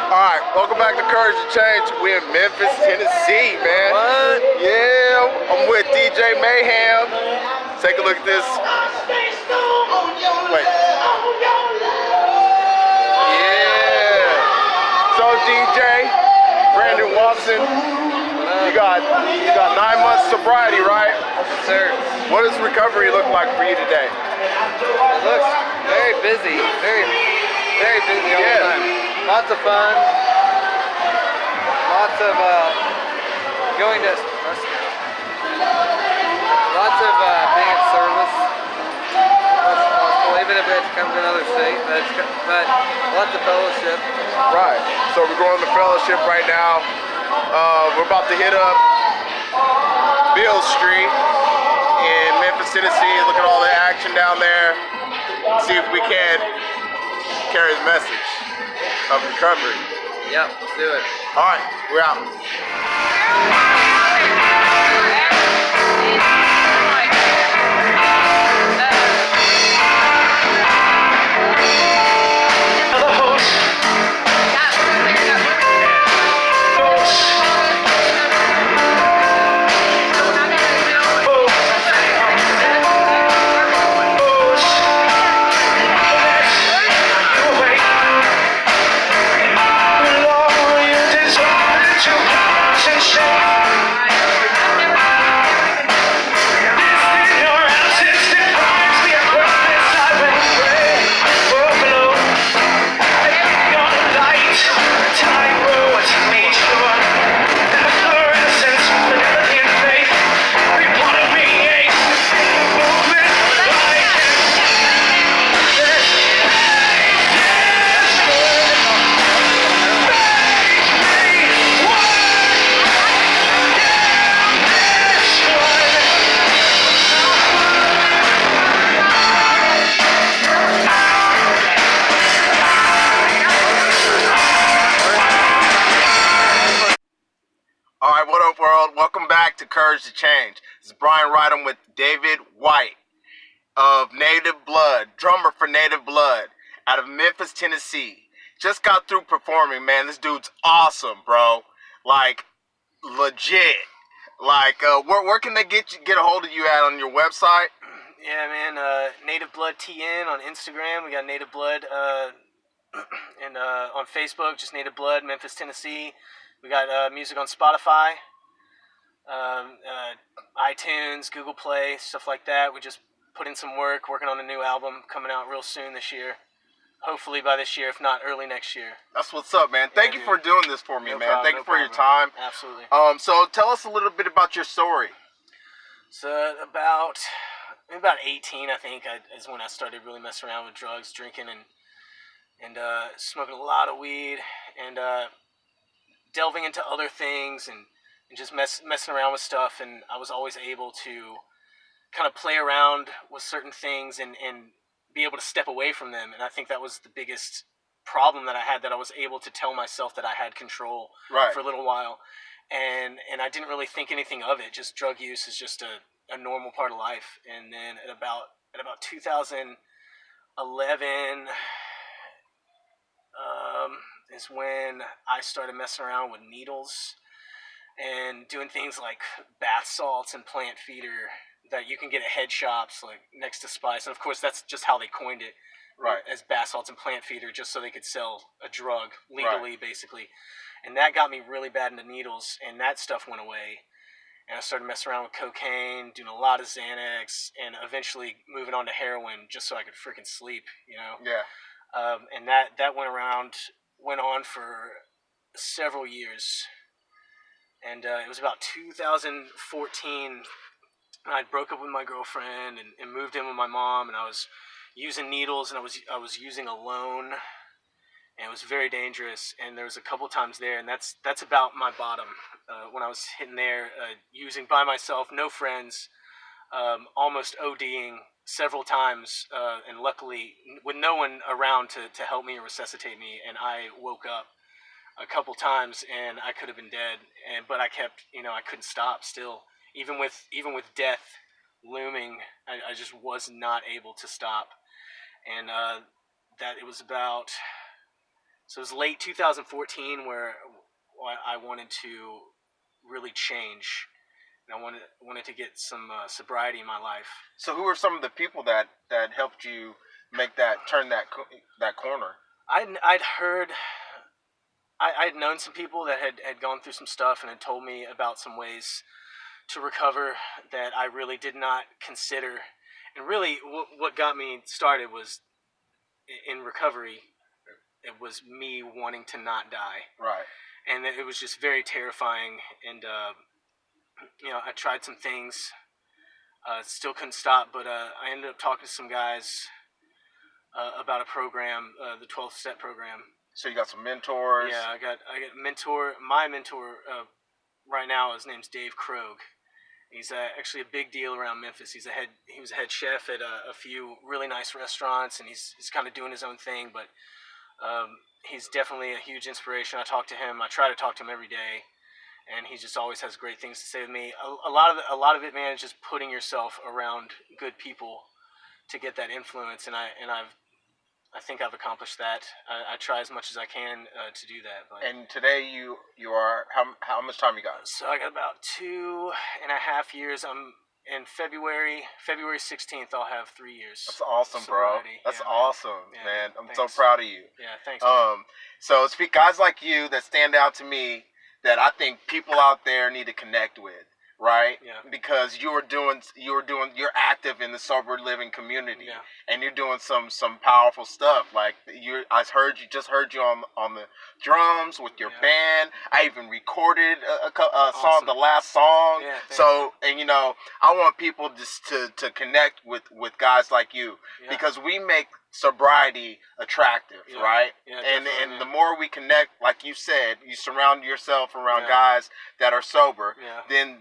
Alright, welcome back to Courage to Change. We're in Memphis, Tennessee, man. What? Yeah, I'm with DJ Mayhem. Take a look at this. Wait. Yeah. So DJ, Brandon Watson, you got 9 months sobriety, right? Yes, sir. What does recovery look like for you today? It looks very busy, very busy all the time. Lots of fun, lots of going to, lots of being in service. Even if it's come to another state, but lots of fellowship. Right. So we're going to fellowship right now. We're about to hit up Beale Street in Memphis, Tennessee. Look at all the action down there. See if we can carry the message of recovery. Yep, let's do it. All right, we're out. Alright, what up world? Welcome back to Courage to Change. This is Brian Ryden with David White of Native Blood, drummer for Native Blood, out of Memphis, Tennessee. Just got through performing, man. This dude's awesome, bro. Like, legit. Like, where can they get a hold of you at on your website? Yeah, man. Native Blood TN on Instagram. We got Native Blood, and on Facebook, just Native Blood, Memphis, Tennessee. We got music on Spotify, iTunes, Google Play, stuff like that. We just put in some work, working on a new album coming out real soon this year. Hopefully by this year, if not early next year. That's what's up, man. Thank you for doing this for me, man. Thank you for your time. Absolutely. So tell us a little bit about your story. So about 18, I think, is when I started really messing around with drugs, drinking, and smoking a lot of weed, and delving into other things and just messing around with stuff. And I was always able to kind of play around with certain things and be able to step away from them. And I think that was the biggest problem that I had, that I was able to tell myself that I had control for a little while. And I didn't really think anything of it. Just drug use is just a normal part of life. And then at about 2011, is when I started messing around with needles and doing things like bath salts and plant feeder that you can get at head shops, like next to Spice. And of course, that's just how they coined it, as bath salts and plant feeder, just so they could sell a drug legally, basically. And that got me really bad into needles, and that stuff went away. And I started messing around with cocaine, doing a lot of Xanax, and eventually moving on to heroin just so I could freaking sleep, you know? Yeah. And that went on for several years. And it was about 2014, I broke up with my girlfriend and moved in with my mom, and I was using needles, and I was using alone, and it was very dangerous. And there was a couple times there, and that's about my bottom, when I was hitting there, using by myself, no friends, almost ODing several times, and luckily with no one around to help me or resuscitate me. And I woke up a couple times, and I could have been dead, but I kept, I couldn't stop still. Even with death looming, I just was not able to stop. And that it was about So it was late 2014 where I wanted to really change, and I wanted to get some sobriety in my life. So who were some of the people that helped you make that that corner? I'd heard. I'd known some people that had gone through some stuff and had told me about some ways to recover that I really did not consider. And really, what got me started was in recovery. It was me wanting to not die. Right. And it was just very terrifying. And, I tried some things, still couldn't stop, but I ended up talking to some guys about a program, the 12-step program. So you got some mentors. Yeah, I got a mentor. My mentor right now, his name's Dave Krogh. He's actually a big deal around Memphis. He was a head chef at a few really nice restaurants, and he's kind of doing his own thing. But he's definitely a huge inspiration. I talk to him. I try to talk to him every day, and he just always has great things to say to me. A lot of it, man, is just putting yourself around good people to get that influence, and I think I've accomplished that. I try as much as I can to do that. But. And today you are how much time you got? So I got about 2.5 years. I'm in February 16th. I'll have 3 years. That's awesome, bro. That's awesome, man. I'm thanks. so proud of you. Yeah, thanks. Man. So speak guys like you that stand out to me that I think people out there need to connect with. Right? Yeah. Because you're active in the sober living community, and you're doing some powerful stuff. Like I just heard you on the drums with your band. I even recorded a song, the last song. Yeah, so, and I want people just to connect with guys like you because we make sobriety attractive, right? Yeah, and the more we connect, like you said, you surround yourself around guys that are sober, then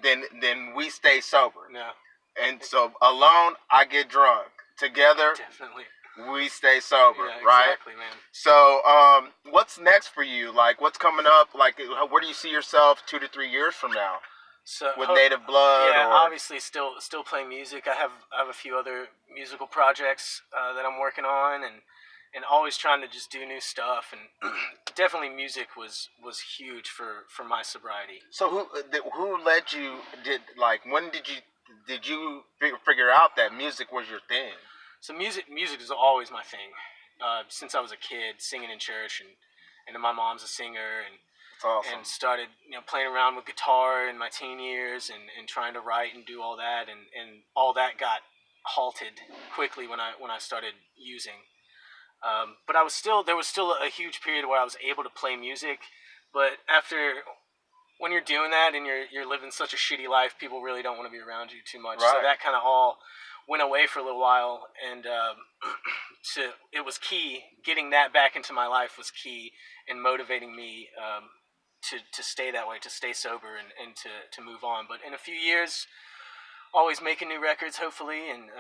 we stay sober. Yeah. And so alone, I get drunk. Together, definitely, we stay sober, right? Exactly, man. So, what's next for you? Like, what's coming up? Like, where do you see yourself 2 to 3 years from now? So, with Native Blood? Yeah, obviously still playing music. I have a few other musical projects that I'm working on, and always trying to just do new stuff. And definitely music was huge for my sobriety. So who led you? When did you figure out that music was your thing? So music is always my thing. Since I was a kid, singing in church, and my mom's a singer, and awesome. And started playing around with guitar in my teen years, and trying to write and do all that, and all that got halted quickly when I started using. But there was still a huge period where I was able to play music, but when you're doing that and you're living such a shitty life, people really don't want to be around you too much. Right. So that kind of all went away for a little while, and it was key. Getting that back into my life was key in motivating me to stay that way, to stay sober, and to move on. But in a few years, always making new records, hopefully, and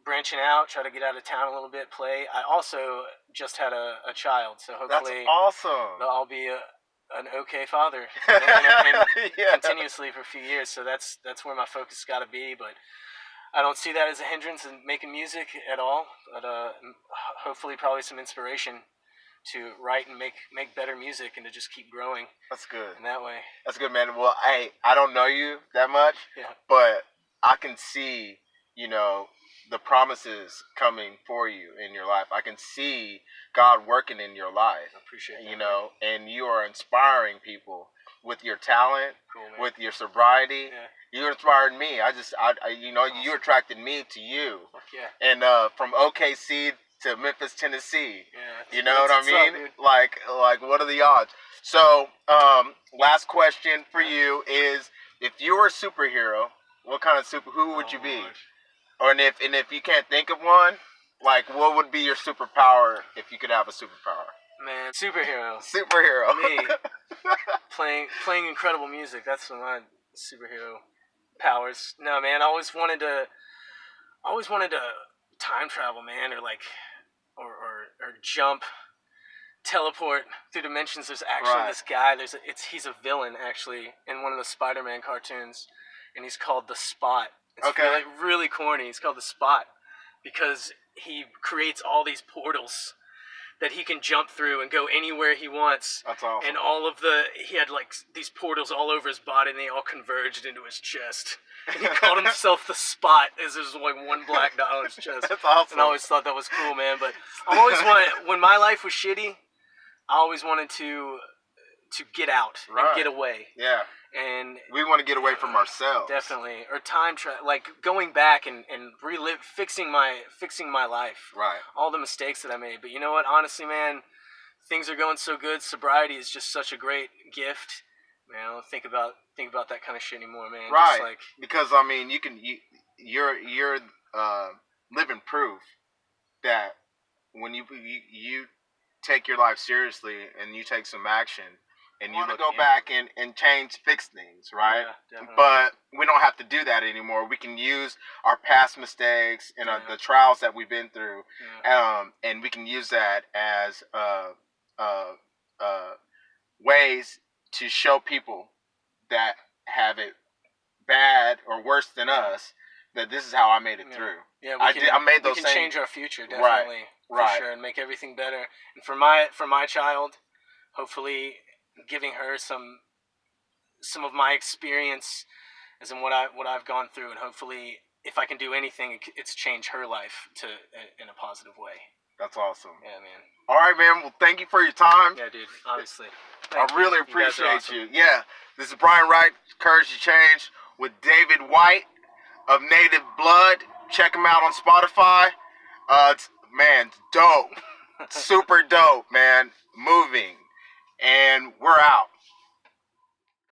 branching out, try to get out of town a little bit, play. I also just had a child, so hopefully that's awesome. I'll be an okay father and continuously for a few years. So that's where my focus has got to be. But I don't see that as a hindrance in making music at all. But hopefully, probably some inspiration to write and make better music, and to just keep growing. That's good. In that way. That's good, man. Well, I don't know you that much, but I can see, the promises coming for you in your life. I can see God working in your life. I appreciate that. And you are inspiring people with your talent, with your sobriety. Yeah. You inspired me. You attracted me to you. Fuck yeah. And from OKC to Memphis, Tennessee. Yeah. You know what I mean? Up, like what are the odds? So, last question for you is, if you were a superhero, what kind of who would you be? Gosh. Or if you can't think of one, like, what would be your superpower if you could have a superpower? Man, superhero. Superhero. Me. playing incredible music. That's my superhero powers. No, man, I always wanted to time travel, man, or jump, teleport through dimensions. There's actually this guy. He's a villain actually in one of the Spider-Man cartoons, and he's called the Spot. It's really, really corny. He's called the Spot because he creates all these portals that he can jump through and go anywhere he wants. That's awesome. And he had like these portals all over his body, and they all converged into his chest. And he called himself the Spot, as there's like one black dot on his chest. That's awesome. And I always thought that was cool, man. But I always wanted, when my life was shitty, I always wanted to get out and get away. Yeah. And we want to get away from ourselves. Definitely. Or like going back and fixing my life. Right. All the mistakes that I made. But you know what? Honestly, man, things are going so good. Sobriety is just such a great gift. Man, I don't think about that kind of shit anymore, man. Right. Just like, because I mean, you're living proof that when you take your life seriously and you take some action and you want to go back and fix things, right? Yeah, definitely. But we don't have to do that anymore. We can use our past mistakes and the trials that we've been through, and we can use that as ways to show people that have it bad or worse than us that this is how I made it through. Yeah, I made those. We can change our future, definitely, for sure, and make everything better. And for my child, hopefully, giving her some of my experience, as in what I've gone through, and hopefully, if I can do anything, it's change her life in a positive way. That's awesome. Yeah, man. All right, man. Well, thank you for your time. Yeah, dude. Honestly, I really appreciate you. Awesome. Yeah. This is Brian Wright, Courage to Change, with David White of Native Blood. Check him out on Spotify. It's dope. Super dope, man. Moving. And we're out.